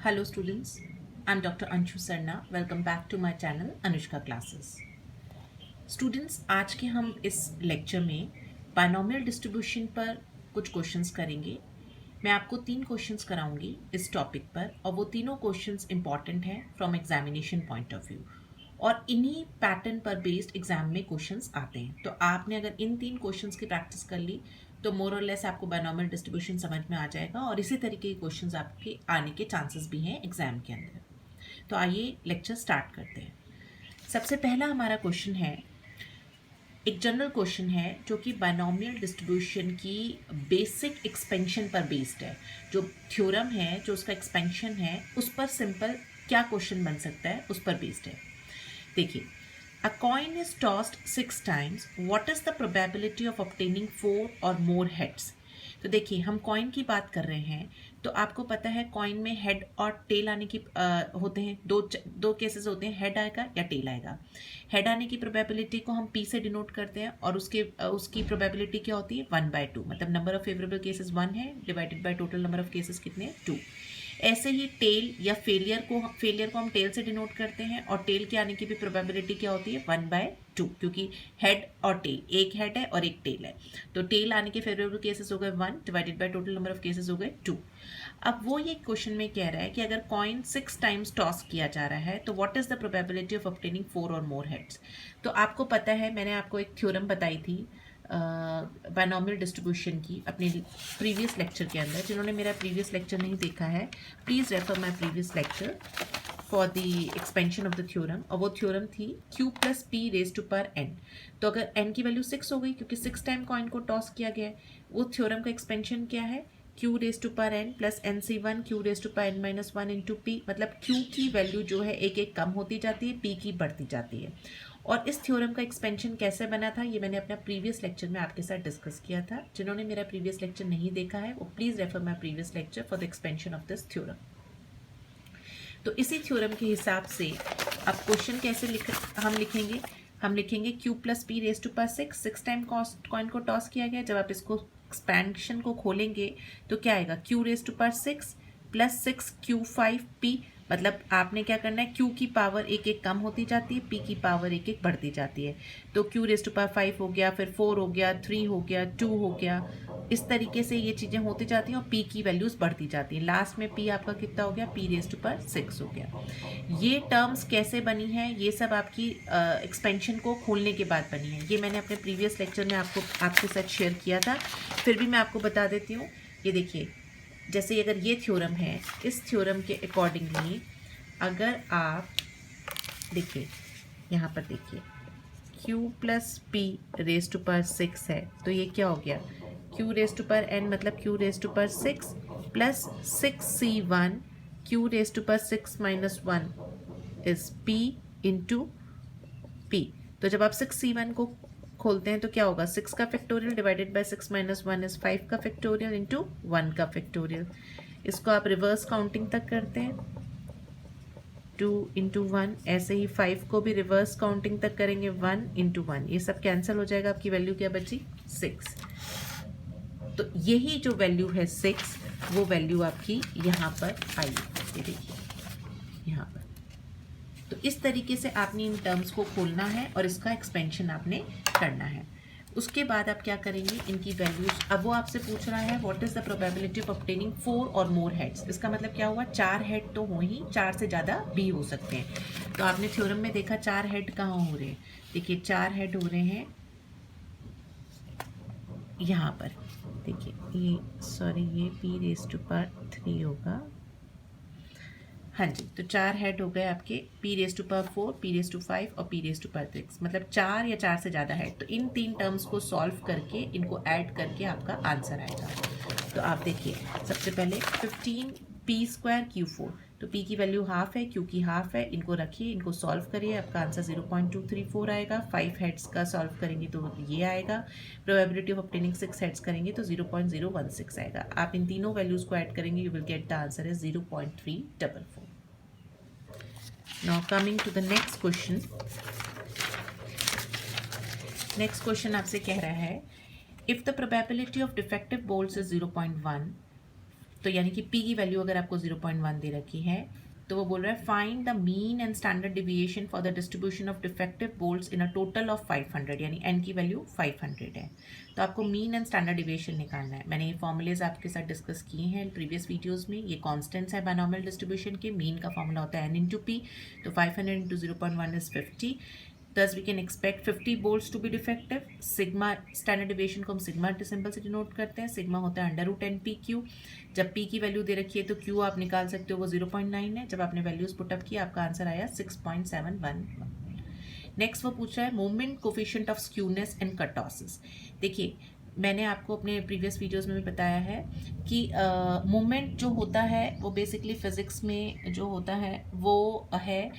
Hello students, I'm Dr. Anshu Sarna. Welcome back to my channel Anushka Classes. Students, आज के हम इस lecture में बायनोमियल डिस्ट्रीब्यूशन पर कुछ क्वेश्चंस करेंगे. मैं आपको 3 क्वेश्चंस कराऊंगी इस टॉपिक पर और वो तीनों क्वेश्चंस इंपॉर्टेंट हैं from examination point of view और इन्हीं पैटर्न पर बेस्ड एग्जाम में क्वेश्चंस आते हैं. तो आपने अगर इन 3 क्वेश्चंस की प्रैक्टिस कर ली तो मोर और लेस आपको बायनोमियल डिस्ट्रीब्यूशन समझ में आ जाएगा और इसी तरीके के क्वेश्चंस आपके आने के चांसेस भी हैं एग्जाम के अंदर. तो आइए लेक्चर स्टार्ट करते हैं. सबसे पहला हमारा क्वेश्चन है, एक जनरल क्वेश्चन है जो कि बायनोमियल डिस्ट्रीब्यूशन की बेसिक एक्सपेंशन पर बेस्ड है. जो थ्योरम है, जो उसका एक्सपेंशन है, उस पर सिंपल क्या क्वेश्चन बन सकता है उस पर बेस्ड है. देखिए, A coin is tossed 6 times. What is the probability of obtaining 4 or more heads? तो देखिए, हम कॉइन की बात कर रहे हैं तो आपको पता है कॉइन में हेड और टेल आने की होते हैं. दो केसेस होते हैं, हेड आएगा या टेल आएगा. हेड आने की प्रोबेबिलिटी को हम पी से डिनोट करते हैं और उसकी प्रोबेबिलिटी क्या होती है 1/2. मतलब नंबर ऑफ फेवरेबल केसेस 1 है divided by total number of cases कितने हैं 2. ऐसे ही टेल या फेलियर को हम टेल से डिनोट करते हैं और टेल के आने की भी प्रोबेबिलिटी क्या होती है 1/2, क्योंकि हेड और टेल, एक हेड है और एक टेल है. तो टेल आने के फेवरेबल केसेस हो गए 1 divided by total number of cases हो गए 2. अब वो ये क्वेश्चन में कह रहा है कि अगर कॉइन 6 टाइम्स टॉस किया जा रहा है तो what is the probability of obtaining 4 और मोर हेड्स. तो आपको पता है, मैंने आपको एक थ्योरम बताई थी बायनोमियल डिस्ट्रीब्यूशन की अपने प्रीवियस लेक्चर के अंदर. जिन्होंने मेरा प्रीवियस लेक्चर नहीं देखा है, please refer my previous lecture for the expansion of the theorem. और वो थ्योरम थी q plus P raise to power n. तो अगर n की वैल्यू 6 हो गई क्योंकि 6 टाइम कॉइन को टॉस किया गया है, वो थ्योरम का एक्सपेंशन क्या है q raise to power n plus nc1 q raise to power n minus 1 into P. मतलब q की वैल्यू जो है एक एक कम होती जाती है, p की बढ़ती जाती है. और इस थ्योरम का एक्सपेंशन कैसे बना था ये मैंने अपना प्रीवियस लेक्चर में आपके साथ डिस्कस किया था. जिन्होंने मेरा प्रीवियस लेक्चर नहीं देखा है वो please refer my previous lecture for the expansion of this theorem. तो इसी थ्योरम के हिसाब से अब क्वेश्चन कैसे हम लिखेंगे q plus P raise to power 6 time coin को टॉस किया गया. जब आप इसको एक्सपेंशन को खोलेंगे तो क्या आएगा q raise to power 6 plus 6q5p. मतलब आपने क्या करना है, q की पावर एक एक कम होती जाती है, p की पावर एक एक बढ़ती जाती है. तो q रेज टू पावर 5 हो गया, फिर 4 हो गया, 3 हो गया, 2 हो गया. इस तरीके से ये चीज़ें होती जाती हैं और p की वैल्यूज़ बढ़ती जाती हैं. लास्ट में p आपका कितना हो गया, p रेज टू पावर 6 हो गया. ये टर्म्स कैसे बनी है, ये सब आपकी एक्सपेंशन को खोलने के बाद बनी है. ये मैंने अपने प्रीवियस लेक्चर में आपके साथ शेयर किया था, फिर भी मैं आपको बता देती हूँ. ये देखिए, जैसे अगर ये थ्योरम है, इस थ्योरम के अकॉर्डिंगली अगर आप देखिए, यहाँ पर देखिए q plus P raise to power 6 है तो ये क्या हो गया q raise to power n मतलब q raise to power 6 plus 6c1 q raise to power 6 minus 1 is p into p. तो जब आप 6c1 को खोलते हैं तो क्या होगा, 6 का factorial divided by 6 minus 1 is 5 का फैक्टोरियल इंटू 1 का फैक्टोरियल. इसको आप रिवर्स काउंटिंग तक करते हैं 2 इंटू 1. ऐसे ही 5 को भी रिवर्स काउंटिंग तक करेंगे 1 इंटू 1. ये सब कैंसिल हो जाएगा, आपकी वैल्यू क्या बची 6. तो यही जो वैल्यू है 6 वो वैल्यू आपकी यहाँ पर आई. ये देखिए यहाँ पर. तो इस तरीके से आपने इन टर्म्स को खोलना है और इसका एक्सपेंशन आपने करना है. उसके बाद आप क्या करेंगे, इनकी वैल्यूज. अब वो आपसे पूछ रहा है what is the probability of obtaining 4 और मोर हेड्स. इसका मतलब क्या हुआ, 4 हेड तो हो ही, 4 से ज़्यादा भी हो सकते हैं. तो आपने थ्योरम में देखा 4 हेड कहाँ हो रहे हैं. देखिए 4 हेड हो रहे हैं यहाँ पर. देखिए ये p रेज टू पावर 3 होगा. हाँ जी, तो 4 हेड हो गए आपके, p raise to power 4, p raise to 5 और p रेज टू पावर 6. मतलब 4 या 4 से ज़्यादा हेड. तो इन 3 टर्म्स को सॉल्व करके इनको ऐड करके आपका आंसर आएगा. तो आप देखिए, सबसे पहले 15p² q4. तो p की वैल्यू हाफ है, q की हाफ है. इनको रखिए, इनको सॉल्व करिए, आपका आंसर 0.234 आएगा. 5 हेड्स का सॉल्व करेंगे तो ये आएगा. प्रोबेबिलिटी ऑफ ऑब्टेनिंग 6 हेड्स करेंगे तो 0.016 आएगा. आप इन तीनों वैल्यूज़ को ऐड करेंगे, you will get the answer is 0.344. Now coming to the next question. Next question आपसे कह रहा है, if the probability of defective bolts is 0.1, तो यानी कि पी की वैल्यू अगर आपको 0.1 दे रखी है तो वो बोल रहा है find the mean and standard deviation for the distribution of defective bolts in a total of 500, यानी एन की वैल्यू 500 है। तो आपको मीन एंड स्टैंडर्ड डिविएशन निकालना है। मैंने ये फॉर्मूलेज आपके साथ डिस्कस किए हैं प्रीवियस वीडियोस में। ये कॉन्स्टेंट्स है बायनॉमियल डिस्ट्रीब्यूशन के। मीन का फॉर्मूला होता है एन इंटू पी, तो 500 into 0.1 is 50। Thus we can expect 50 bolts to be defective. Sigma standard deviation को हम सिग्मा सिंबल से डिनोट करते हैं। सिग्मा होता है √10 PQ। जब P की वैल्यू दे रखी है तो Q आप निकाल सकते हो, वो 0.9 है। जब आपने वैल्यूज पुटअप किया आपका आंसर आया 6.71। नेक्स्ट वो पूछ रहा है moment coefficient of skewness and kurtosis. देखिए मैंने आपको अपने प्रीवियस वीडियोस में भी बताया है कि मोमेंट जो होता है वो बेसिकली फिजिक्स में जो होता है वो है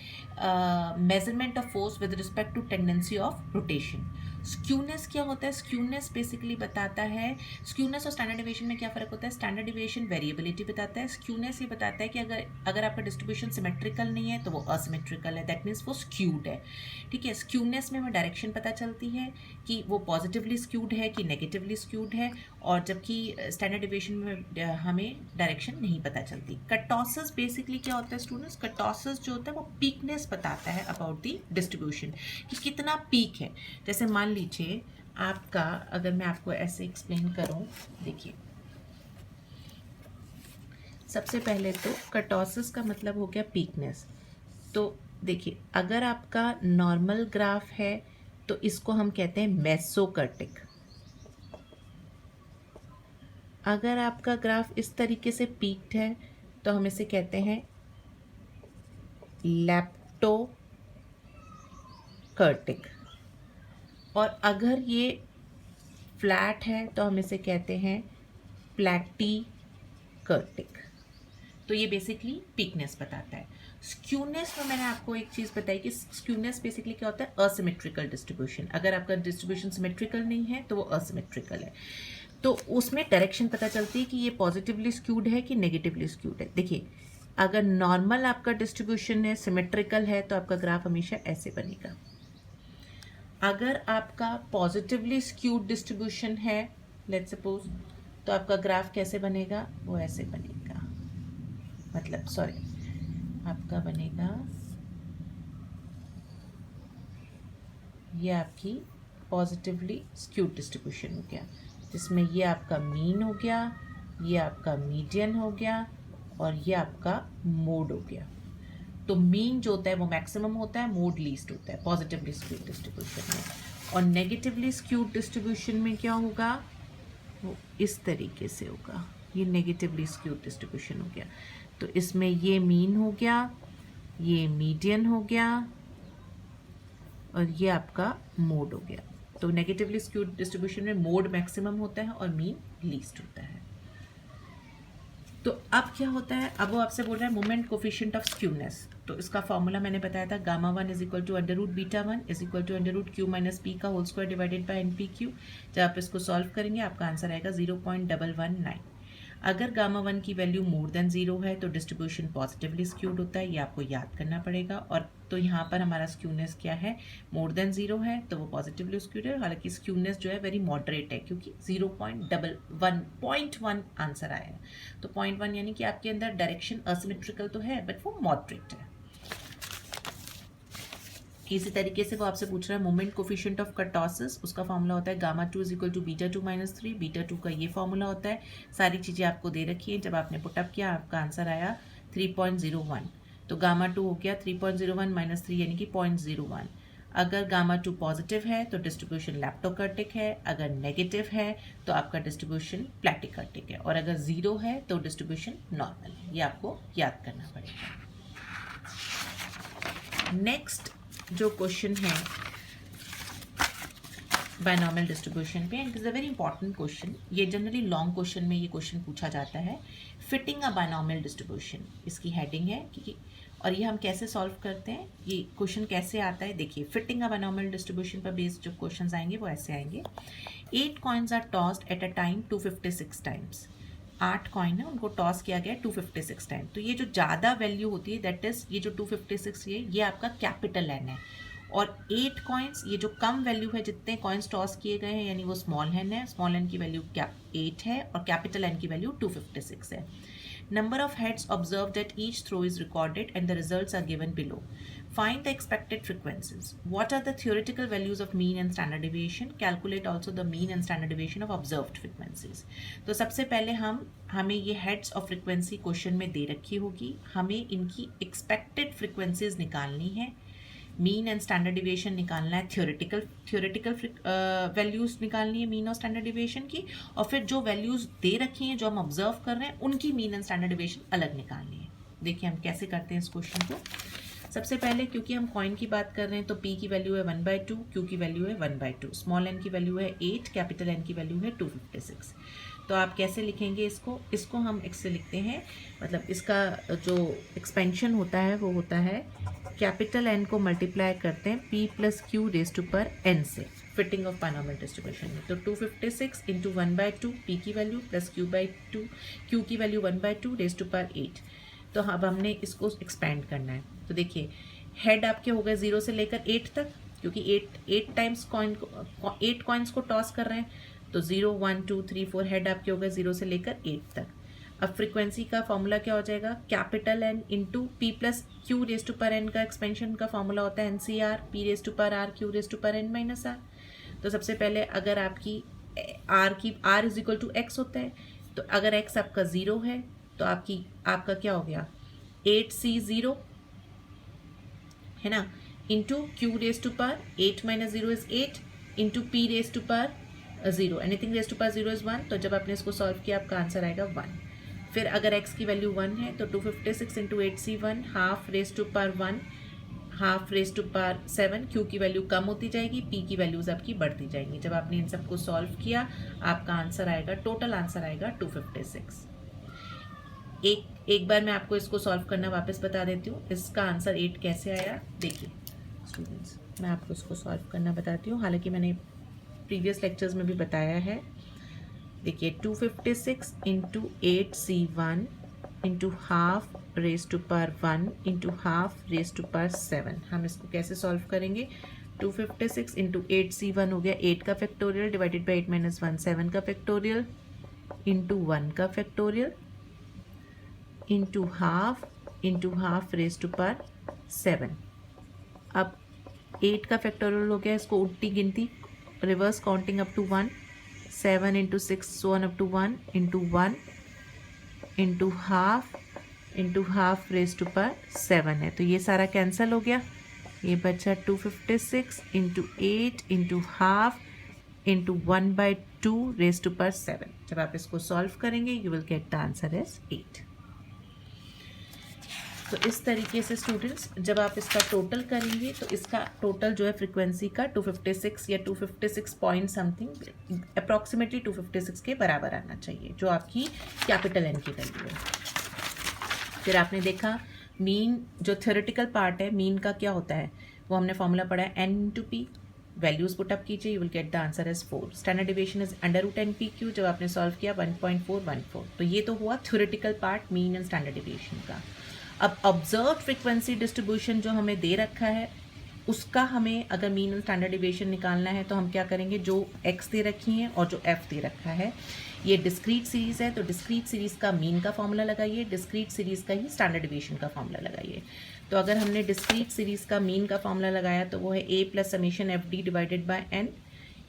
measurement of force with respect to tendency of rotation. Skewness क्या होता है? स्क्यूनेस बेसिकली बताता है, स्क्यूनेस और स्टैंडर्ड डिविएशन में क्या फ़र्क होता है? स्टैंडर्ड डिविएशन वेरिएबिलिटी बताता है, स्क्यूनेस ये बताता है कि अगर आपका डिस्ट्रीब्यूशन सिमेट्रिकल नहीं है तो वो असिमेट्रिकल है, दैट मीन्स वो स्क्यूड है। ठीक है, स्क्यूनेस में हमें डायरेक्शन पता चलती है कि वो पॉजिटिवली स्क्यूड है कि नेगेटिवली स्क्यूड है, और जबकि स्टैंडर्ड डिविएशन में हमें डायरेक्शन नहीं पता चलती। कर्टोसिस बेसिकली क्या होता है स्टूडेंट्स? कर्टोसिस जो होता है वो पीकनेस बताता है अबाउट द डिस्ट्रीब्यूशन, कि कितना पीक है। जैसे मान लीजिए आपका, अगर मैं आपको ऐसे एक्सप्लेन करूं, देखिए सबसे पहले तो कर्टोसिस का मतलब हो गया पीकनेस। तो देखिए अगर आपका नॉर्मल ग्राफ है तो इसको हम कहते हैं मेसोकर्टिक। अगर आपका ग्राफ इस तरीके से पीक्ड है तो हम इसे कहते हैं लेप्टोकर्टिक, और अगर ये फ्लैट है तो हम इसे कहते हैं प्लैटीकर्टिक। तो ये बेसिकली पीकनेस बताता है। स्क्यूनेस में मैंने आपको एक चीज़ बताई कि स्क्यूनेस बेसिकली क्या होता है? Asymmetrical distribution. अगर आपका डिस्ट्रीब्यूशन सिमेट्रिकल नहीं है तो वो असिमेट्रिकल है, तो उसमें डायरेक्शन पता चलती है कि ये पॉजिटिवली स्क्यूड है कि नेगेटिवली स्क्यूड है। देखिए अगर नॉर्मल आपका डिस्ट्रीब्यूशन है, सिमेट्रिकल है, तो आपका ग्राफ हमेशा ऐसे बनेगा। अगर आपका पॉजिटिवली स्क्यूड डिस्ट्रीब्यूशन है लेट्स सपोज, तो आपका ग्राफ कैसे बनेगा? वो ऐसे बनेगा, मतलब सॉरी आपका बनेगा, ये आपकी पॉजिटिवली स्क्यूड डिस्ट्रीब्यूशन हो गया, जिसमें ये आपका मीन हो गया, ये आपका मीडियन हो गया, और ये आपका मोड हो गया। तो मीन जो होता है वो मैक्सिमम होता है, मोड लीस्ट होता है पॉजिटिवली स्क्यूड डिस्ट्रीब्यूशन में। और नेगेटिवली स्क्यूड डिस्ट्रीब्यूशन में क्या होगा? वो इस तरीके से होगा, ये नेगेटिवली स्क्यूड डिस्ट्रीब्यूशन हो गया। तो इसमें ये मीन हो गया, ये मीडियन हो गया, और ये आपका मोड हो गया। तो नेगेटिवली स्क्यूड डिस्ट्रीब्यूशन में मोड मैक्सिमम होता है और मीन लीस्ट होता है। तो अब क्या होता है? अब वो आपसे बोल रहा है मोमेंट कोफिशिएंट ऑफ स्क्यूनेस। तो इसका फॉर्मूला मैंने बताया था, gamma 1 is equal to √β1 is equal to √q minus P का whole square divided by NPQ। जब आप इसको सॉल्व करेंगे आपका आंसर आएगा 0.119। अगर गामा 1 की वैल्यू मोर देन 0 है तो डिस्ट्रीब्यूशन पॉजिटिवली स्क्यूड होता है, ये आपको याद करना पड़ेगा। और तो यहाँ पर हमारा स्क्यूनेस क्या है? मोर देन 0 है तो वो पॉजिटिवली स्क्यूड है। हालांकि स्क्यूनेस जो है वेरी मॉडरेट है, क्योंकि 0.1 आंसर आया है। तो 0.1 यानी कि आपके अंदर डायरेक्शन असिमेट्रिकल तो है बट वो मॉडरेट है। इसी तरीके से वो आपसे पूछ रहा है मोमेंट कोफिशिएंट ऑफ कर्टोसिस। उसका फॉर्मूला होता है gamma 2 is equal to β2 minus 3। β2 का ये फॉर्मूला होता है। सारी चीज़ें आपको दे रखी है। जब आपने पुटअप किया आपका आंसर आया 3.01। तो गामा 2 हो गया 3.01 माइनस 3 यानी कि 0.01। अगर गामा 2 पॉजिटिव है तो डिस्ट्रीब्यूशन लैप्टोकर्टिक है, अगर नेगेटिव है तो आपका डिस्ट्रीब्यूशन प्लैटिकर्टिक है, और अगर 0 है तो डिस्ट्रीब्यूशन नॉर्मल है। ये आपको याद करना पड़ेगा। नेक्स्ट जो क्वेश्चन है बायनॉमियल डिस्ट्रीब्यूशन पे, it is a very important question. ये जनरली लॉन्ग क्वेश्चन में ये क्वेश्चन पूछा जाता है। फिटिंग अ बायनॉमियल डिस्ट्रीब्यूशन इसकी हेडिंग है कि, और ये हम कैसे सॉल्व करते हैं, ये क्वेश्चन कैसे आता है। देखिए फिटिंग अ बायनॉमियल डिस्ट्रीब्यूशन पर बेस्ड जो क्वेश्चंस आएंगे वो ऐसे आएंगे। 8 coins are tossed at a time 256 times. 8 coin है, उनको टॉस किया गया 256 टाइम। तो ये जो ज़्यादा वैल्यू होती है दैट इज़ ये जो 256 ये आपका कैपिटल एन है, और 8 कॉइन्स ये जो कम वैल्यू है, जितने कॉइन्स टॉस किए गए हैं यानी वो स्मॉल एन है। स्मॉल एन की वैल्यू 8 है और कैपिटल एन की वैल्यू 256 है। Number of heads observed at each throw is recorded and the results are given below. Find the expected frequencies. What are the theoretical values of mean and standard deviation? Calculate also the mean and standard deviation of observed frequencies. तो सबसे पहले हमें ये heads of frequency question में दे रखी होगी, हमें इनकी expected frequencies निकालनी है, मीन एंड स्टैंडर्ड डिविएशन निकालना है, थियोरेटिकल वैल्यूज़ निकालनी है मीन और स्टैंडर्ड डिविएशन की, और फिर जो वैल्यूज़ दे रखी हैं जो हम ऑब्जर्व कर रहे हैं उनकी मीन एंड स्टैंडर्ड डिविएशन अलग निकालनी है. देखिए हम कैसे करते हैं इस क्वेश्चन को. सबसे पहले क्योंकि हम कॉइन की बात कर रहे हैं तो p की वैल्यू है 1/2, q की वैल्यू है 1/2, स्मॉल n की वैल्यू है 8, कैपिटल N की वैल्यू है 256. तो आप कैसे लिखेंगे इसको हम इससे लिखते हैं, मतलब इसका जो एक्सपेंशन होता है वो होता है कैपिटल N को मल्टीप्लाई करते हैं p plus q raise to power n से, फिटिंग ऑफ बायनॉमियल डिस्ट्रीब्यूशन में. तो 256 इंटू 1/2 p की वैल्यू प्लस q की वैल्यू 1/2 रेज टू पर 8. तो अब हमने इसको एक्सपेंड करना है. तो देखिए हेड आपके हो गए 0 से लेकर 8 तक, क्योंकि 8 टाइम्स 8 कॉइन्स को टॉस कर रहे हैं, तो 0 1 2 3 4 हेड आपके हो गए 0 से लेकर 8 तक. अब फ्रीक्वेंसी का फॉर्मूला क्या हो जाएगा, capital N into p plus q raise to power n का एक्सपेंशन का फॉर्मूला होता है NCR, p raise to power r q raise to power n minus r. तो सबसे पहले अगर आपकी r is equal to x होता है, तो अगर एक्स आपका 0 है तो आपका क्या हो गया 8C0 है ना, into Q raise to power 8 minus 0 is 8 into p raise to power 0, anything raise to power 0 is 1. तो जब आपने इसको सॉल्व किया आपका आंसर आएगा 1. फिर अगर x की वैल्यू 1 है तो 256 into 8C1 half raise to power 1 half raise to power 7, Q की वैल्यू कम होती जाएगी, पी की वैल्यूज आपकी बढ़ती जाएंगी. जब आपने इन सबको सॉल्व किया आपका आंसर आएगा, टोटल आंसर आएगा 256. एक बार मैं आपको इसको सॉल्व करना वापस बता देती हूँ. इसका आंसर 8 कैसे आया, देखिए स्टूडेंट्स मैं आपको इसको सॉल्व करना बताती हूँ, हालांकि मैंने प्रीवियस लेक्चर्स में भी बताया है. देखिए 256 into 8C1 into half raise to power 1 into half raise to power 7. हम इसको कैसे सॉल्व करेंगे, 256 इंटू 8C1 हो गया 8 का फैक्टोरियल डिवाइडेड बाई 8 माइनस 1 7 का फैक्टोरियल इंटू 1 का factorial into half raise to power 7. अब 8 का फैक्टोरियल हो गया, इसको उल्टी गिनती reverse counting up to 1, 7 into 6 so on up to 1 into 1 into half raise to power 7 है. तो ये सारा कैंसिल हो गया, ये बचा 256 into 8 into half into 1/2 raise to power 7. जब आप इसको सॉल्व करेंगे you will get the answer is 8. तो इस तरीके से स्टूडेंट्स जब आप इसका टोटल करेंगे तो इसका टोटल जो है फ्रीक्वेंसी का 256 या 256 पॉइंट समथिंग अप्रॉक्सीमेटली 256 के बराबर आना चाहिए, जो आपकी कैपिटल N की वैल्यू है. फिर आपने देखा मीन जो थ्योरेटिकल पार्ट है, मीन का क्या होता है वो हमने फॉर्मूला पढ़ा है N into P. Values put up कीजिए, you will get the answer as 4. Standard deviation is √10PQ. जब आपने सॉल्व किया 1.414. तो ये तो हुआ theoretical part mean and standard deviation का. अब ऑब्जर्व फ्रीक्वेंसी डिस्ट्रीब्यूशन जो हमें दे रखा है उसका हमें अगर मीन एंड स्टैंडर्ड डिविएशन निकालना है तो हम क्या करेंगे, जो x दे रखी हैं और जो f दे रखा है, ये डिस्क्रीट सीरीज़ है तो डिस्क्रीट सीरीज़ का मीन का फॉर्मूला लगाइए, डिस्क्रीट सीरीज़ का ही स्टैंडर्ड डिविएशन का फॉर्मूला लगाइए. तो अगर हमने डिस्क्रीट सीरीज़ का मीन का फॉर्मूला लगाया तो वो है a plus summation FD divided by n.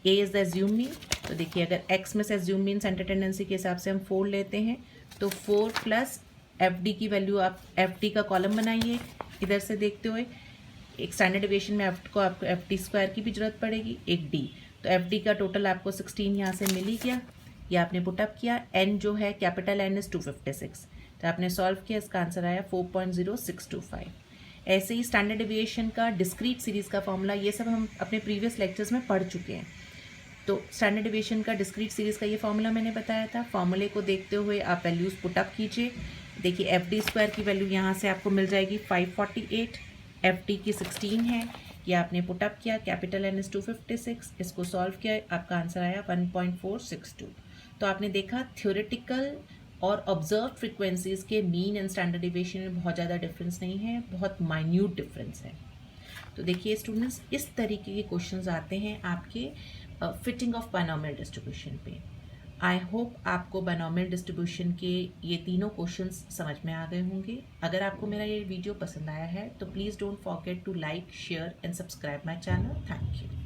a is the assume mean. तो देखिए अगर x में से एज्यूम मीन सेंटर टेंडेंसी के हिसाब से हम 4 लेते हैं तो 4 प्लस FD की वैल्यू आप FD का कॉलम बनाइए इधर से देखते हुए. एक स्टैंडर्ड डिविएशन में आपको FD स्क्वायर की भी जरूरत पड़ेगी, एक D. तो FD का टोटल आपको 16 यहाँ से मिल ही गया, ये आपने पुटअप किया. N जो है कैपिटल N इज़ 256. तो आपने सॉल्व किया, इसका आंसर आया 4.0625. ऐसे ही स्टैंडर्ड डिविएशन का डिस्क्रीट सीरीज़ का फॉर्मूला ये सब हम अपने प्रीवियस लेक्चर्स में पढ़ चुके हैं. तो स्टैंडर्ड डिविएशन का डिस्क्रीट सीरीज़ का ये फॉर्मूला मैंने बताया था. फॉर्मूले को देखते हुए आप वैल्यूज़ पुटअप कीजिए. देखिए FD स्क्वायर की वैल्यू यहाँ से आपको मिल जाएगी 548, FD की 16 है, ये आपने पुटअप किया. कैपिटल N इज़ 256, इसको सॉल्व किया, आपका आंसर आया 1.462. तो आपने देखा थ्योरेटिकल और ऑब्जर्व फ्रीक्वेंसीज़ के मीन एंड स्टैंडर्ड डिविएशन में बहुत ज़्यादा डिफरेंस नहीं है, बहुत माइन्यूट डिफरेंस है. तो देखिए स्टूडेंट्स इस तरीके के क्वेश्चंस आते हैं आपके फिटिंग ऑफ बायनॉमियल डिस्ट्रीब्यूशन पे. आई होप आपको बायनॉमियल डिस्ट्रीब्यूशन के ये तीनों क्वेश्चंस समझ में आ गए होंगे। अगर आपको मेरा ये वीडियो पसंद आया है तो please don't forget to like, share and subscribe my channel. Thank you.